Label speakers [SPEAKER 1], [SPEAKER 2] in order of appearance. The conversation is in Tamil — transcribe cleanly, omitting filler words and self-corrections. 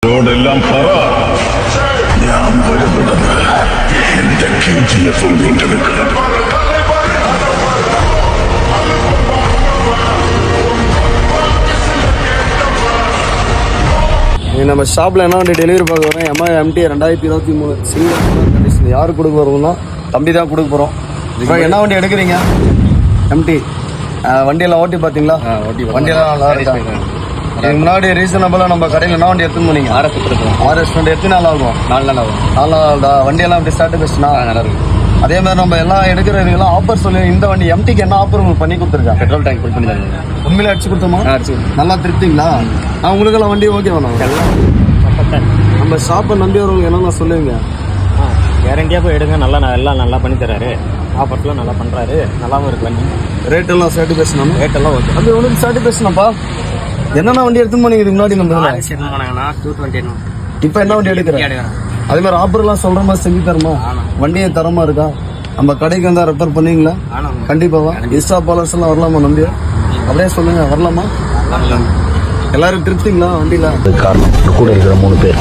[SPEAKER 1] ോടെല്ലാം പറ ഞാൻ വരുന്നത് എന്റെ KGF വീണ്ടെടുക്കുക.
[SPEAKER 2] நம்ம ஷாப்பில் என்ன வண்டி டெலிவரி பார்க்க வரோம். MI MT 2023 single condition. யாருக்கு கொடுக்க போகிறோம்னா தம்பி தான் கொடுக்க போகிறோம். இப்போ என்ன வண்டி எடுக்கிறீங்க? MT வண்டியெல்லாம் ஓட்டி பார்த்தீங்களா? வண்டியெல்லாம் நல்லா இருக்கா? இதுக்கு முன்னாடி ரீசனபிளாக நம்ம கடையில் என்ன வண்டி எடுத்துன்னு போனீங்க? RS வண்டி எத்தனை நாள் ஆகும்? 4 நாள் ஆகும். 4 நாள் வண்டியெல்லாம் அப்படி ஸ்டார்ட் பெஸ்ட்னா நல்லா இருக்கும். அதே மாதிரி நம்ம எல்லாம் எடுக்கிறதுக்கெல்லாம் ஆஃபர் சொல்லி இந்த வண்டி MTக்கு என்ன ஆஃபர் உங்களுக்கு பண்ணி கொடுத்துருக்கேன்? பெட்ரோல் டேங்க் ஃபுல் பண்ணி தருங்க. உண்மையிலே அடிச்சு கொடுத்தோமா? நல்லா திருப்திங்களா? நான் உங்களுக்கெல்லாம் வண்டி ஓகே வேணும். நம்ம ஷாப்பை நம்பி வரவங்க என்னென்ன சொல்லுவீங்க?
[SPEAKER 3] கேரண்டியாக போய் எடுங்க. எல்லாம் நல்லா பண்ணி தராரு. ஆஃபர்ஸ்லாம் நல்லா பண்ணுறாரு. நல்லாவும் இருக்கு வண்டி.
[SPEAKER 2] ரேட்டெல்லாம் சாட்டிஸ்ஃபேக்ஷன்?
[SPEAKER 3] ரேட்டெல்லாம் ஓகே.
[SPEAKER 2] அது உனக்கு சாட்டிஸ்ஃபேக்ஷனாப்பா? என்னென்ன வண்டி எடுத்துன்னு போனீங்க இதுக்கு முன்னாடி? நம்ம இப்போ என்ன வண்டி எடுக்கிறேன்? அதே மாதிரி ஆஃபர்லாம் சொல்கிற மாதிரி செஞ்சு தருமா? வண்டியை தரமா இருக்கா? நம்ம கடைக்கு வந்தால் ரெஃபர் பண்ணுவீங்களா? கண்டிப்பாவா? இன்ஸ்டா ஃபாலோவர்ஸ் எல்லாம் வரலாமா? நம்பி அப்படியே சொல்லுங்க, வரலாமா? எல்லாரும் திருப்திங்களா வண்டியில்?
[SPEAKER 4] காரணம் கூட இருக்கிற 3 பேர்